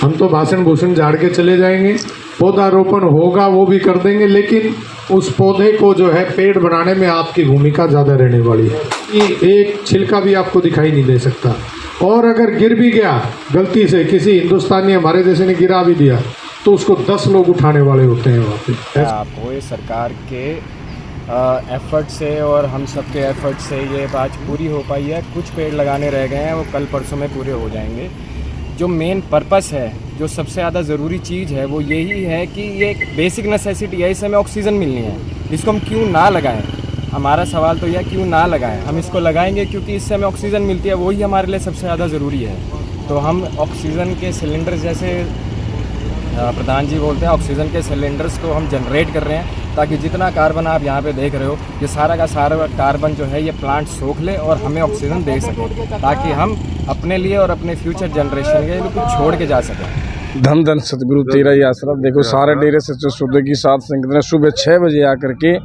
हम तो भाषण भूषण झाड़ के चले जाएंगे, पौधारोपण होगा वो भी कर देंगे, लेकिन उस पौधे को जो है पेड़ बनाने में आपकी भूमिका ज़्यादा रहने वाली है। कि एक छिलका भी आपको दिखाई नहीं दे सकता, और अगर गिर भी गया गलती से, किसी हिंदुस्तानी हमारे जैसे ने गिरा भी दिया, तो उसको 10 लोग उठाने वाले होते हैं वहाँ पे। आपको ये सरकार के एफर्ट से और हम सब के एफर्ट से ये बात पूरी हो पाई है। कुछ पेड़ लगाने रह गए हैं, वो कल परसों में पूरे हो जाएंगे। जो मेन पर्पस है, जो सबसे ज़्यादा ज़रूरी चीज़ है, वो यही है कि ये एक बेसिक नेसेसिटी है, इससे हमें ऑक्सीजन मिलनी है। इसको हम क्यों ना लगाएं? हमारा सवाल तो यह है क्यों ना लगाएं। हम इसको लगाएंगे क्योंकि इससे हमें ऑक्सीजन मिलती है, वही हमारे लिए सबसे ज़्यादा ज़रूरी है। तो हम ऑक्सीजन के सिलेंडर, जैसे प्रधान जी बोलते हैं, ऑक्सीजन के सिलेंडर्स को हम जनरेट कर रहे हैं, ताकि जितना कार्बन आप यहाँ पे देख रहे हो, ये सारा का सारा कार्बन जो है ये प्लांट सोख ले और हमें ऑक्सीजन दे सके, ताकि हम अपने लिए और अपने फ्यूचर जनरेशन के लिए कुछ छोड़ के जा सकें। धन धन सतगुरु तेरा ही आसरा। देखो सारे डेरे से सुबह की 7 संगत ने सुबह 6 बजे आकर के,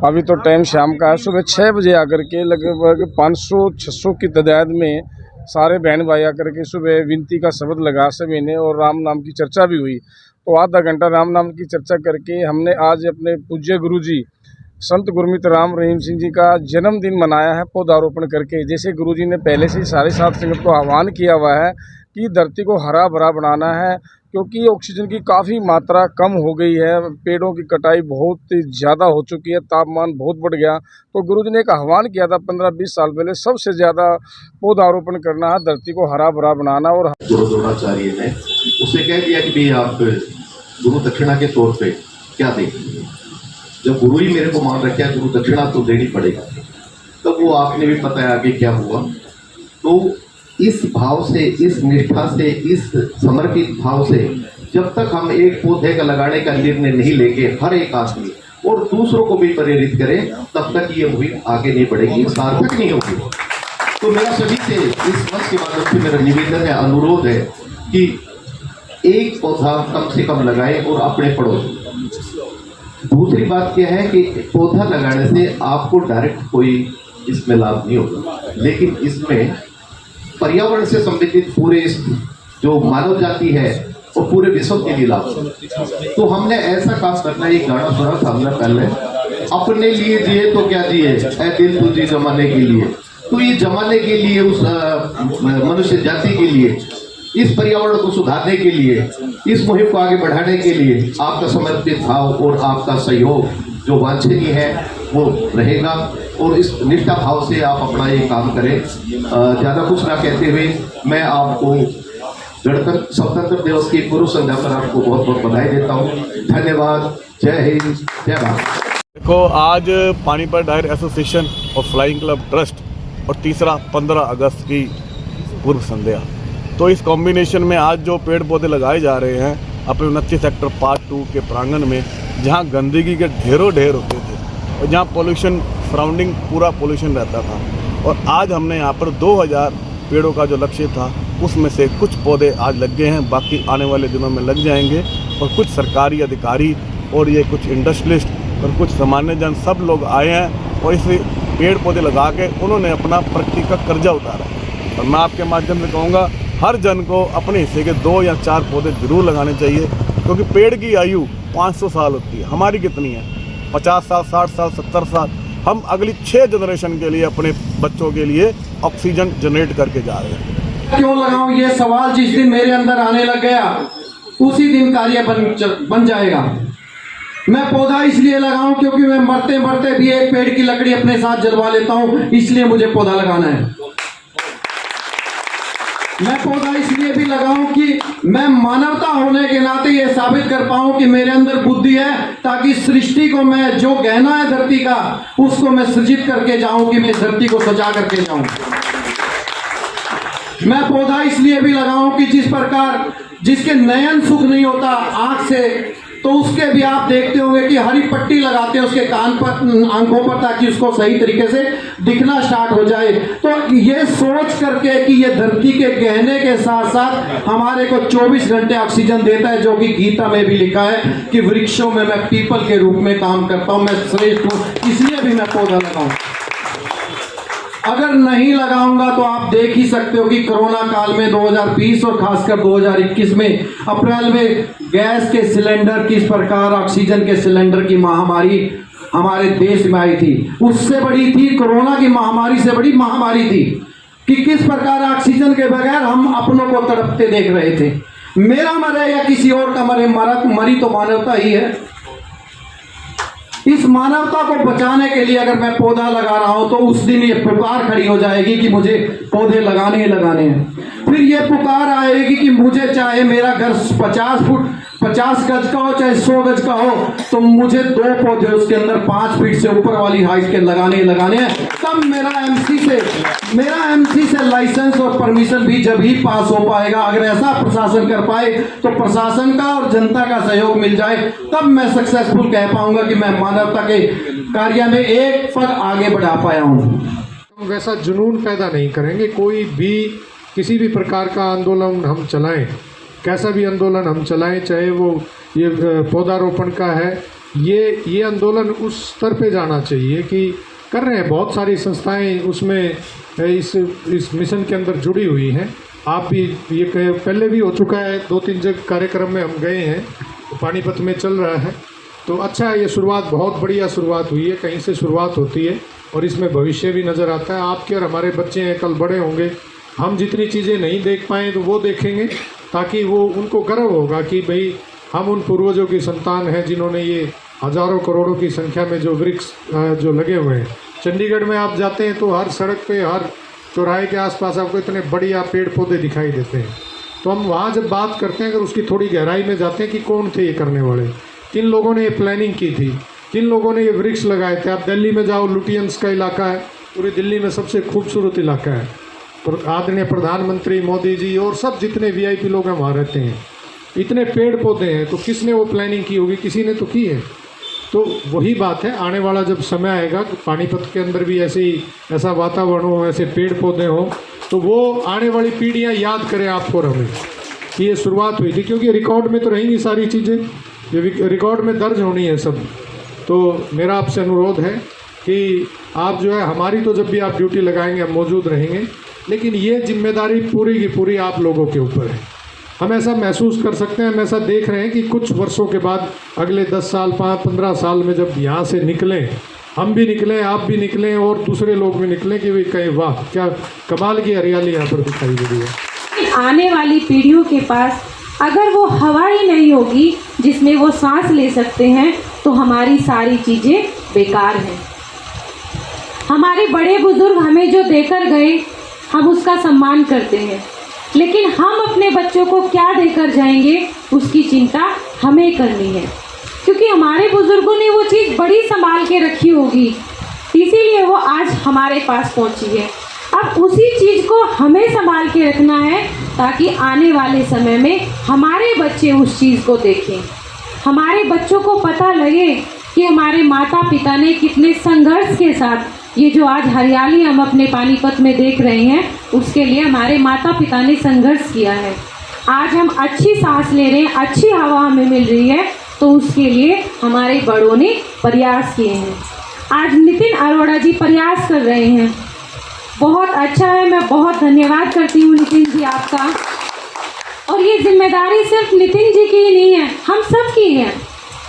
अभी तो टाइम शाम का है, सुबह 6 बजे आकर के लगभग 500-600 की तादाद में सारे बहन भाई आकर के सुबह विनती का शब्द लगा सभी ने, और राम नाम की चर्चा भी हुई। तो आधा घंटा राम नाम की चर्चा करके हमने आज अपने पूज्य गुरु जी संत गुरमीत राम रहीम सिंह जी का जन्मदिन मनाया है पौधारोपण करके। जैसे गुरु जी ने पहले से सारे साथ संगत को आह्वान किया हुआ है कि धरती को हरा भरा बनाना है, क्योंकि ऑक्सीजन की काफ़ी मात्रा कम हो गई है, पेड़ों की कटाई बहुत ज़्यादा हो चुकी है, तापमान बहुत बढ़ गया। तो गुरुजी ने एक आह्वान किया था 15-20 साल पहले, सबसे ज़्यादा पौधारोपण करना है, धरती को हरा भरा बनाना। और द्रोणाचार्य ने उसे कह दिया कि भाई आप गुरु दक्षिणा के तौर पे क्या देंगे, जब गुरु ही मेरे को मान रखा है गुरु दक्षिणा तो देनी पड़ेगा। तब वो आपने भी पता है आगे क्या हुआ। तो इस भाव से, इस निष्ठा से, इस समर्पित भाव से जब तक हम एक पौधे का लगाने का निर्णय नहीं लेंगे, हर एक आदमी, और दूसरों को भी प्रेरित करें, तब तक ये मुहिम आगे नहीं बढ़ेगी, सार्थक नहीं होगी। तो मेरा सभी से इस मंच के माध्यम से मेरा निवेदन है, अनुरोध है कि एक पौधा कम से कम लगाएं और अपने पड़ोस। दूसरी बात क्या है कि पौधा लगाने से आपको डायरेक्ट कोई इसमें लाभ नहीं होगा, लेकिन इसमें पर्यावरण से संबंधित पूरे जो मानव जाति है और पूरे विश्व के लिए लाभ। तो हमने ऐसा काम करना, एक गाना सुना था हमने पहले, अपने लिए जिए तो क्या जिए ऐ दिल तुझे जमाने के लिए। तो ये जमाने के लिए, उस मनुष्य जाति के लिए, इस पर्यावरण को सुधारने के लिए, इस मुहिम को आगे बढ़ाने के लिए आपका समर्पित भाव और आपका सहयोग जो वांछनीय है वो रहेगा, और इस निष्ठा भाव से आप अपना ये काम करें। ज़्यादा कुछ ना कहते हुए मैं आपको गणतंत्र स्वतंत्र दिवस की पूर्व संध्या पर आपको बहुत बहुत बधाई देता हूँ। धन्यवाद। जय हिंद, जय भारत। देखो, आज पानीपत डायर एसोसिएशन और फ्लाइंग क्लब ट्रस्ट और तीसरा 15 अगस्त की पूर्व संध्या, तो इस कॉम्बिनेशन में आज जो पेड़ पौधे लगाए जा रहे हैं अपने 29 सेक्टर पार्ट 2 के प्रांगण में, जहाँ गंदगी के ढेरों ढेर होते थे और जहाँ पोल्यूशन सराउंडिंग पूरा पोल्यूशन रहता था, और आज हमने यहाँ पर 2000 पेड़ों का जो लक्ष्य था उसमें से कुछ पौधे आज लग गए हैं, बाकी आने वाले दिनों में लग जाएंगे। और कुछ सरकारी अधिकारी और ये कुछ इंडस्ट्रियलिस्ट और कुछ सामान्य जन सब लोग आए हैं और इस पेड़ पौधे लगा के उन्होंने अपना प्रकृति का कर्जा उतारा। और मैं आपके माध्यम से कहूँगा हर जन को अपने हिस्से के 2 या 4 पौधे जरूर लगाने चाहिए, क्योंकि पेड़ की आयु 500 साल होती है, हमारी कितनी है? 50 साल, 60 साल, 70 साल। हम अगली 6 जनरेशन के लिए, अपने बच्चों के लिए ऑक्सीजन जनरेट करके जा रहे हैं। क्यों लगाऊं, ये सवाल जिस दिन मेरे अंदर आने लग गया उसी दिन कार्य बन जाएगा। मैं पौधा इसलिए लगाऊं क्योंकि मैं मरते मरते भी एक पेड़ की लकड़ी अपने साथ जलवा लेता हूं, इसलिए मुझे पौधा लगाना है। मैं पौधा इसलिए भी लगाऊं कि मैं मानवता होने के नाते ये साबित कर पाऊं कि मेरे अंदर बुद्धि है, ताकि सृष्टि को मैं जो गहना है धरती का उसको मैं सृजित करके जाऊं, कि मैं धरती को सजा करके जाऊं। मैं पौधा इसलिए भी लगाऊं कि जिस प्रकार जिसके नयन सुख नहीं होता आंख से, तो उसके भी आप देखते होंगे कि हरी पट्टी लगाते हैं उसके कान पर, आंखों पर, ताकि उसको सही तरीके से दिखना स्टार्ट हो जाए। तो ये सोच करके कि ये धरती के गहने के साथ साथ हमारे को 24 घंटे ऑक्सीजन देता है, जो कि गीता में भी लिखा है कि वृक्षों में मैं पीपल के रूप में काम करता हूं, मैं श्रेष्ठ हूं, इसलिए भी मैं पौधा लगाऊं। अगर नहीं लगाऊंगा तो आप देख ही सकते हो कि कोरोना काल में 2020 और खासकर 2021 में अप्रैल में गैस के सिलेंडर किस प्रकार, ऑक्सीजन के सिलेंडर की महामारी हमारे देश में आई थी। उससे बड़ी थी कोरोना की महामारी, से बड़ी महामारी थी कि किस प्रकार ऑक्सीजन के बगैर हम अपनों को तड़पते देख रहे थे। मेरा मरे या किसी और का मरे, मरी तो मानवता ही है। इस मानवता को बचाने के लिए अगर मैं पौधा लगा रहा हूं तो उस दिन ये पुकार खड़ी हो जाएगी कि मुझे पौधे लगाने ही लगाने हैं। फिर ये पुकार आएगी कि मुझे चाहे मेरा घर 50 गज का हो चाहे 100 गज का हो, तो मुझे 2 पौधे उसके अंदर 5 फीट से ऊपर वाली हाइट के लगाने ही लगाने हैं। तब मेरा एमसी से लाइसेंस और परमिशन भी जब ही पास हो पाएगा। अगर ऐसा प्रशासन कर पाए तो प्रशासन का और जनता का सहयोग मिल जाए, तब मैं सक्सेसफुल कह पाऊंगा कि मैं मानवता के कार्य में एक पद आगे बढ़ा पाया हूं। हम वैसा जुनून पैदा नहीं करेंगे। कोई भी किसी भी प्रकार का आंदोलन हम चलाएं, कैसा भी आंदोलन हम चलाएं, चाहे वो ये पौधारोपण का है, ये आंदोलन उस स्तर पे जाना चाहिए कि कर रहे हैं। बहुत सारी संस्थाएं उसमें इस मिशन के अंदर जुड़ी हुई हैं। आप भी ये पहले भी हो चुका है, 2-3 जगह कार्यक्रम में हम गए हैं, पानीपत में चल रहा है। तो अच्छा है, ये शुरुआत बहुत बढ़िया शुरुआत हुई है। कहीं से शुरुआत होती है और इसमें भविष्य भी नज़र आता है। आपके और हमारे बच्चे हैं, कल बड़े होंगे, हम जितनी चीज़ें नहीं देख पाएँ तो वो देखेंगे, ताकि वो उनको गर्व होगा कि भाई हम उन पूर्वजों की संतान हैं जिन्होंने ये हज़ारों करोड़ों की संख्या में जो वृक्ष जो लगे हुए हैं। चंडीगढ़ में आप जाते हैं तो हर सड़क पे, हर चौराहे के आसपास आपको इतने बढ़िया पेड़ पौधे दिखाई देते हैं। तो हम वहाँ जब बात करते हैं, अगर उसकी थोड़ी गहराई में जाते हैं कि कौन थे ये करने वाले, किन लोगों ने ये प्लानिंग की थी, किन लोगों ने ये वृक्ष लगाए थे। आप दिल्ली में जाओ, लुटियंस का इलाका है, पूरी दिल्ली में सबसे खूबसूरत इलाका है। आदरणीय प्रधानमंत्री मोदी जी और सब जितने वीआईपी लोग हैं वहाँ रहते हैं। इतने पेड़ पौधे हैं, तो किसने वो प्लानिंग की होगी? किसी ने तो की है। तो वही बात है, आने वाला जब समय आएगा कि पानीपत के अंदर भी ऐसा वातावरण हो, ऐसे पेड़ पौधे हों, तो वो आने वाली पीढ़ियाँ याद करें आपको और हमें कि ये शुरुआत हुई थी। क्योंकि रिकॉर्ड में तो रहेंगी सारी चीज़ें, ये रिकॉर्ड में दर्ज होनी है सब। तो मेरा आपसे अनुरोध है कि आप जो है, हमारी तो जब भी आप ड्यूटी लगाएंगे हम मौजूद रहेंगे, लेकिन ये जिम्मेदारी पूरी की पूरी आप लोगों के ऊपर है। हम ऐसा महसूस कर सकते हैं, हम ऐसा देख रहे हैं कि कुछ वर्षों के बाद, अगले 10 साल 15 साल में जब यहाँ से निकलें, हम भी निकलें, आप भी निकलें और दूसरे लोग भी निकलें कि वे कहें वाह क्या कमाल की हरियाली यहाँ पर दिखाई दे रही है। आने वाली पीढ़ियों के पास अगर वो हवा ही नहीं होगी जिसमें वो सांस ले सकते हैं, तो हमारी सारी चीज़ें बेकार हैं। हमारे बड़े बुजुर्ग हमें जो देकर गए, हम उसका सम्मान करते हैं, लेकिन हम अपने बच्चों को क्या देकर जाएंगे उसकी चिंता हमें करनी है। क्योंकि हमारे बुजुर्गों ने वो चीज़ बड़ी संभाल के रखी होगी, इसीलिए वो आज हमारे पास पहुंची है। अब उसी चीज़ को हमें संभाल के रखना है, ताकि आने वाले समय में हमारे बच्चे उस चीज़ को देखें, हमारे बच्चों को पता लगे कि हमारे माता पिता ने कितने संघर्ष के साथ ये जो आज हरियाली हम अपने पानीपत में देख रहे हैं, उसके लिए हमारे माता पिता ने संघर्ष किया है। आज हम अच्छी सांस ले रहे हैं, अच्छी हवा हमें मिल रही है, तो उसके लिए हमारे बड़ों ने प्रयास किए हैं। आज नितिन अरोड़ा जी प्रयास कर रहे हैं, बहुत अच्छा है। मैं बहुत धन्यवाद करती हूँ नितिन जी आपका। और ये जिम्मेदारी सिर्फ नितिन जी की ही नहीं है, हम सब की है,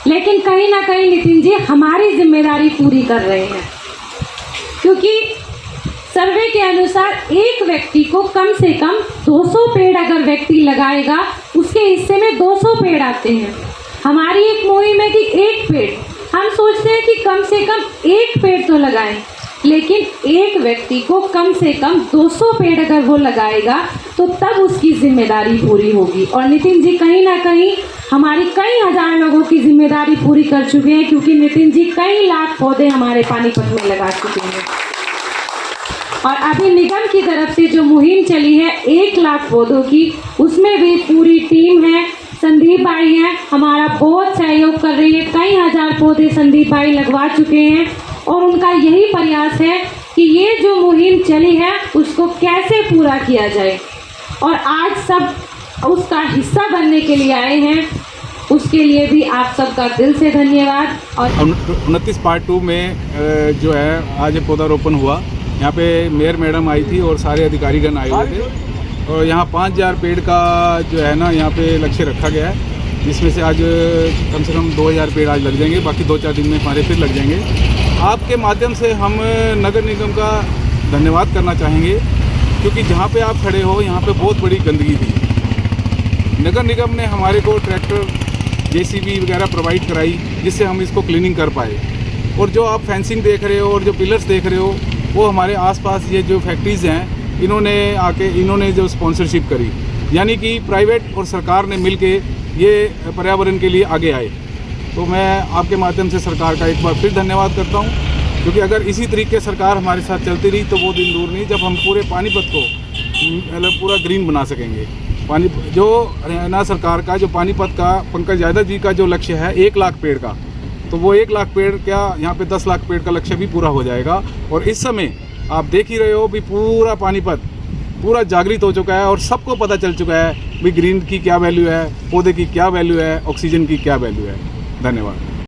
लेकिन कहीं ना कहीं नितिन जी हमारी जिम्मेदारी पूरी कर रहे हैं। क्योंकि सर्वे के अनुसार एक व्यक्ति को कम से कम 200 पेड़ अगर व्यक्ति लगाएगा, उसके हिस्से में 200 पेड़ आते हैं। हमारी एक मुहिम है कि एक पेड़, हम सोचते हैं कि कम से कम एक पेड़ तो लगाएं, लेकिन एक व्यक्ति को कम से कम 200 पेड़ अगर वो लगाएगा तो तब उसकी जिम्मेदारी पूरी होगी। और नितिन जी कहीं ना कहीं हमारी कई हजार लोगों की जिम्मेदारी पूरी कर चुके हैं, क्योंकि नितिन जी कई लाख पौधे हमारे पानीपत में लगा चुके हैं। और अभी निगम की तरफ से जो मुहिम चली है 1 लाख पौधों की, उसमें भी पूरी टीम है। संदीप भाई हैं, हमारा बहुत सहयोग कर रही है, कई हजार पौधे संदीप भाई लगवा चुके हैं। और उनका यही प्रयास है कि ये जो मुहिम चली है उसको कैसे पूरा किया जाए, और आज सब उसका हिस्सा बनने के लिए आए हैं। उसके लिए भी आप सबका दिल से धन्यवाद। और 29 पार्ट 2 में जो है आज पौधारोपण हुआ, यहाँ पे मेयर मैडम आई थी और सारे अधिकारीगण आए हुए थे और यहाँ 5000 पेड़ का जो है ना यहाँ पे लक्ष्य रखा गया है, जिसमें से आज कम से कम 2000 पेड़ आज लग जाएंगे, बाकी 2-4 दिन में हमारे फिर लग जाएंगे। आपके माध्यम से हम नगर निगम का धन्यवाद करना चाहेंगे, क्योंकि जहाँ पे आप खड़े हो यहाँ पे बहुत बड़ी गंदगी थी। नगर निगम ने हमारे को ट्रैक्टर JCB वगैरह प्रोवाइड कराई, जिससे हम इसको क्लीनिंग कर पाए। और जो आप फेंसिंग देख रहे हो और जो पिलर्स देख रहे हो, वो हमारे आसपास ये जो फैक्ट्रीज़ हैं इन्होंने जो स्पॉन्सरशिप करी, यानी कि प्राइवेट और सरकार ने मिलके ये पर्यावरण के लिए आगे आए। तो मैं आपके माध्यम से सरकार का एक बार फिर धन्यवाद करता हूँ, क्योंकि अगर इसी तरीके सरकार हमारे साथ चलती रही तो वो दिन दूर नहीं जब हम पूरे पानीपत को मतलब पूरा ग्रीन बना सकेंगे। जो हरियाणा सरकार का जो पानीपत का पंकज यादव जी का जो लक्ष्य है 1 लाख पेड़ का, तो वो 1 लाख पेड़ क्या यहाँ पे 10 लाख पेड़ का लक्ष्य भी पूरा हो जाएगा। और इस समय आप देख ही रहे हो भी पूरा पानीपत पूरा जागृत हो चुका है और सबको पता चल चुका है भी ग्रीन की क्या वैल्यू है, पौधे की क्या वैल्यू है, ऑक्सीजन की क्या वैल्यू है। धन्यवाद।